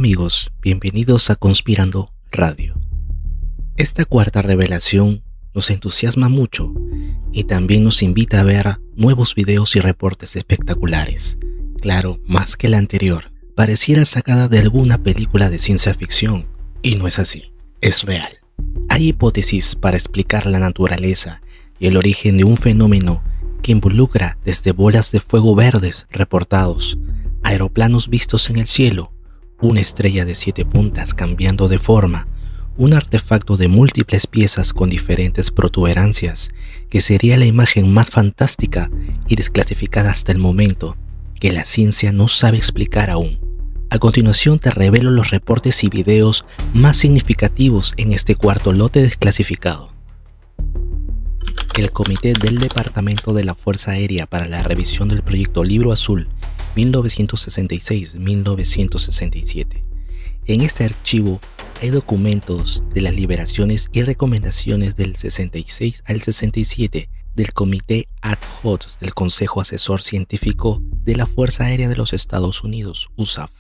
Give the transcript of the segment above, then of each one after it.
amigos, bienvenidos a Conspirando Radio. Esta cuarta revelación nos entusiasma mucho y también nos invita a ver nuevos videos y reportes espectaculares. Claro, más que la anterior, pareciera sacada de alguna película de ciencia ficción, y no es así, es real. Hay hipótesis para explicar la naturaleza y el origen de un fenómeno que involucra desde bolas de fuego verdes reportados, aeroplanos vistos en el cielo, una estrella de 7 puntas cambiando de forma, un artefacto de múltiples piezas con diferentes protuberancias, que sería la imagen más fantástica y desclasificada hasta el momento, que la ciencia no sabe explicar aún. A continuación te revelo los reportes y videos más significativos en este cuarto lote desclasificado. El Comité del Departamento de la Fuerza Aérea para la revisión del Proyecto Libro Azul 1966-1967. En este archivo hay documentos de las liberaciones y recomendaciones del 66 al 67 del Comité Ad Hoc del Consejo Asesor Científico de la Fuerza Aérea de los Estados Unidos, USAF,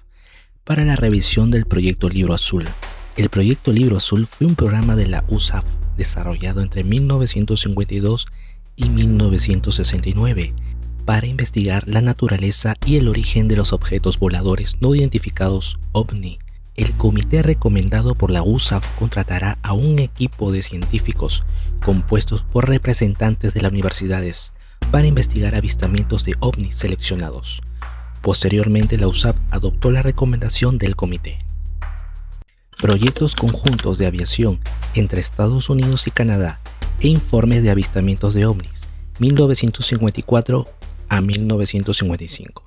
para la revisión del Proyecto Libro Azul. El Proyecto Libro Azul fue un programa de la USAF desarrollado entre 1952 y 1969 para investigar la naturaleza y el origen de los objetos voladores no identificados OVNI. El comité recomendado por la USAF contratará a un equipo de científicos compuestos por representantes de las universidades para investigar avistamientos de OVNI seleccionados. Posteriormente, la USAF adoptó la recomendación del comité. Proyectos conjuntos de aviación entre Estados Unidos y Canadá e informes de avistamientos de OVNIs 1954 a 1955.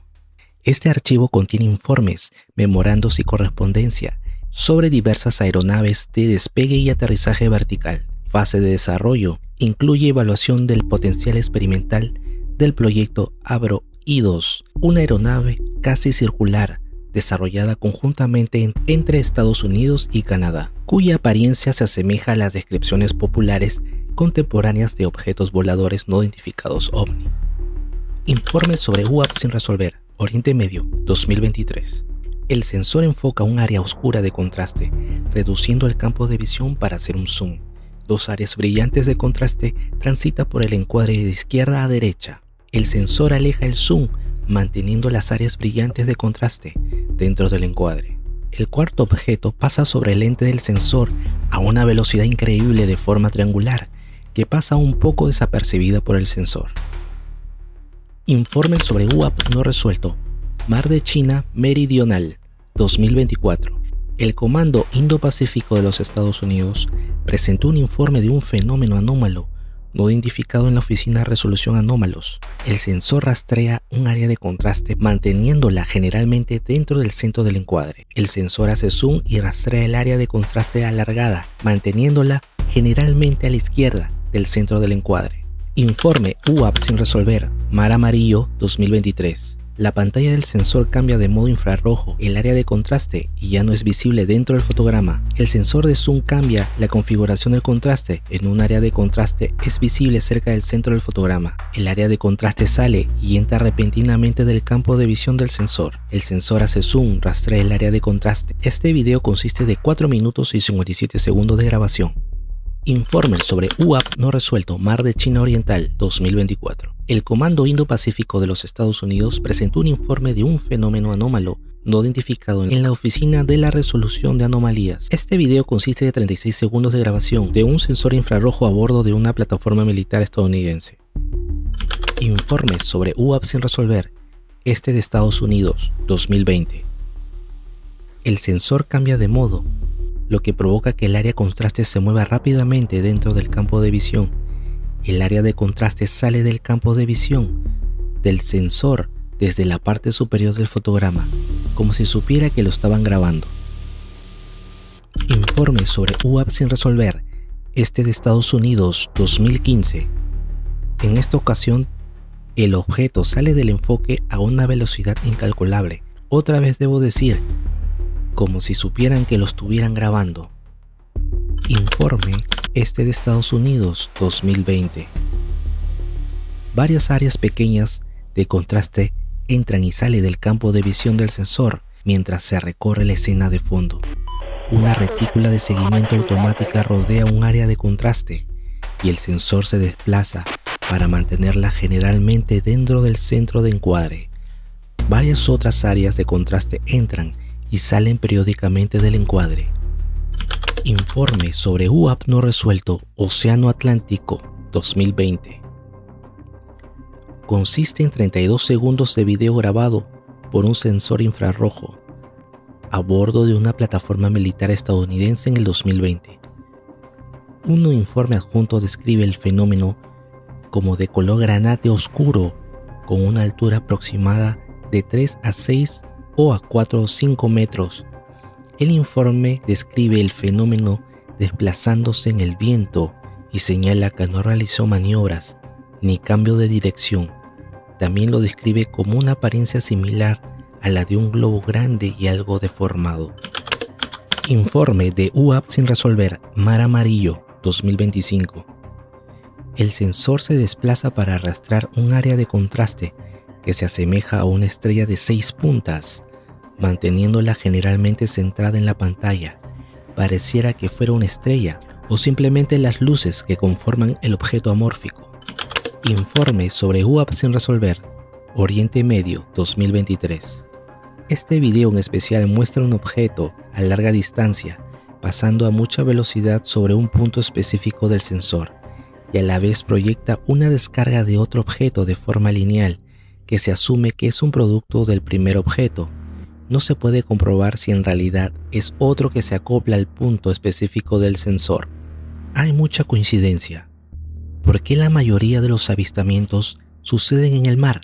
Este archivo contiene informes, memorandos y correspondencia sobre diversas aeronaves de despegue y aterrizaje vertical. Fase de desarrollo incluye evaluación del potencial experimental del proyecto Avro I-2, una aeronave casi circular desarrollada conjuntamente entre Estados Unidos y Canadá, cuya apariencia se asemeja a las descripciones populares contemporáneas de objetos voladores no identificados OVNI. Informes sobre UAP sin resolver, Oriente Medio, 2023. El sensor enfoca un área oscura de contraste, reduciendo el campo de visión para hacer un zoom. 2 áreas brillantes de contraste transitan por el encuadre de izquierda a derecha. El sensor aleja el zoom, manteniendo las áreas brillantes de contraste dentro del encuadre. El cuarto objeto pasa sobre el lente del sensor a una velocidad increíble de forma triangular, que pasa un poco desapercibida por el sensor. Informe sobre UAP no resuelto, Mar de China Meridional, 2024. El Comando Indo-Pacífico de los Estados Unidos presentó un informe de un fenómeno anómalo no identificado en la Oficina de Resolución Anómalos. El sensor rastrea un área de contraste manteniéndola generalmente dentro del centro del encuadre. El sensor hace zoom y rastrea el área de contraste alargada, manteniéndola generalmente a la izquierda del centro del encuadre. Informe UAP sin resolver, Mar Amarillo, 2023. La pantalla del sensor cambia de modo infrarrojo el área de contraste y ya no es visible dentro del fotograma. El sensor de zoom cambia la configuración del contraste. En un área de contraste es visible cerca del centro del fotograma. El área de contraste sale y entra repentinamente del campo de visión del sensor. El sensor hace zoom, rastrea el área de contraste. Este video consiste de 4 minutos y 57 segundos de grabación. Informe sobre UAP no resuelto, Mar de China Oriental, 2024. El Comando Indo-Pacífico de los Estados Unidos presentó un informe de un fenómeno anómalo no identificado en la Oficina de la Resolución de Anomalías. Este video consiste de 36 segundos de grabación de un sensor infrarrojo a bordo de una plataforma militar estadounidense. Informe sobre UAP sin resolver, Este de Estados Unidos, 2020. El sensor cambia de modo, lo que provoca que el área de contraste se mueva rápidamente dentro del campo de visión. El área de contraste sale del campo de visión del sensor desde la parte superior del fotograma, como si supiera que lo estaban grabando. Informe sobre UAP sin resolver, Este de Estados Unidos, 2015. En esta ocasión, el objeto sale del enfoque a una velocidad incalculable. Otra vez debo decir, como si supieran que lo estuvieran grabando. Informe Este de Estados Unidos, 2020. Varias áreas pequeñas de contraste entran y salen del campo de visión del sensor mientras se recorre la escena de fondo. Una retícula de seguimiento automática rodea un área de contraste y el sensor se desplaza para mantenerla generalmente dentro del centro de encuadre. Varias otras áreas de contraste entran y salen periódicamente del encuadre. Informe sobre UAP no resuelto Océano Atlántico 2020. Consiste en 32 segundos de video grabado por un sensor infrarrojo a bordo de una plataforma militar estadounidense en el 2020. Un informe adjunto describe el fenómeno como de color granate oscuro con una altura aproximada de 3 a 6 o a 4 o 5 metros. El informe describe el fenómeno desplazándose en el viento y señala que no realizó maniobras ni cambio de dirección. También lo describe como una apariencia similar a la de un globo grande y algo deformado. Informe de UAP sin resolver Mar Amarillo 2025. El sensor se desplaza para arrastrar un área de contraste que se asemeja a una estrella de 6 puntas, manteniéndola generalmente centrada en la pantalla. Pareciera que fuera una estrella o simplemente las luces que conforman el objeto amórfico. Informe sobre UAP sin resolver Oriente Medio 2023. Este video en especial muestra un objeto a larga distancia pasando a mucha velocidad sobre un punto específico del sensor y a la vez proyecta una descarga de otro objeto de forma lineal que se asume que es un producto del primer objeto. No se puede comprobar si en realidad es otro que se acopla al punto específico del sensor. Hay mucha coincidencia. ¿Por qué la mayoría de los avistamientos suceden en el mar?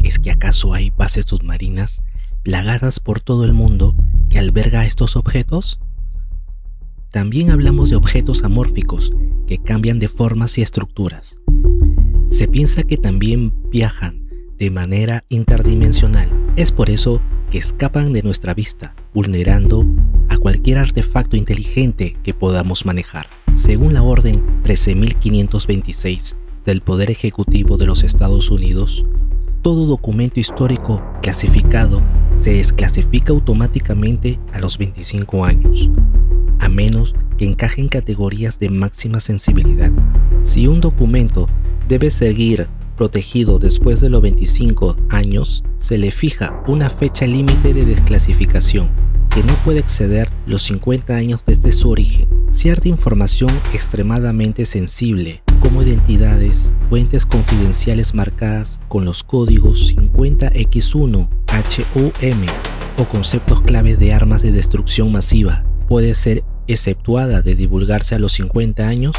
¿Es que acaso hay bases submarinas plagadas por todo el mundo que alberga estos objetos? También hablamos de objetos amórficos que cambian de formas y estructuras. Se piensa que también viajan de manera interdimensional. Es por eso que escapan de nuestra vista, vulnerando a cualquier artefacto inteligente que podamos manejar. Según la Orden 13.526 del Poder Ejecutivo de los Estados Unidos, todo documento histórico clasificado se desclasifica automáticamente a los 25 años, a menos que encaje en categorías de máxima sensibilidad. Si un documento debe seguir protegido después de los 25 años, se le fija una fecha límite de desclasificación que no puede exceder los 50 años desde su origen. Cierta información extremadamente sensible, como identidades, fuentes confidenciales marcadas con los códigos 50X1, HUM o conceptos clave de armas de destrucción masiva, puede ser exceptuada de divulgarse a los 50 años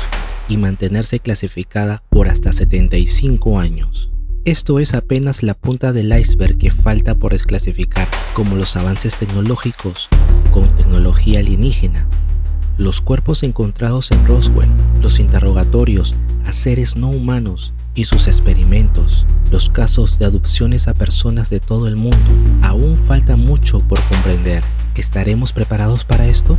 y mantenerse clasificada por hasta 75 años. Esto es apenas la punta del iceberg que falta por desclasificar, como los avances tecnológicos con tecnología alienígena, los cuerpos encontrados en Roswell, los interrogatorios a seres no humanos y sus experimentos, los casos de adopciones a personas de todo el mundo. Aún falta mucho por comprender. ¿Estaremos preparados para esto?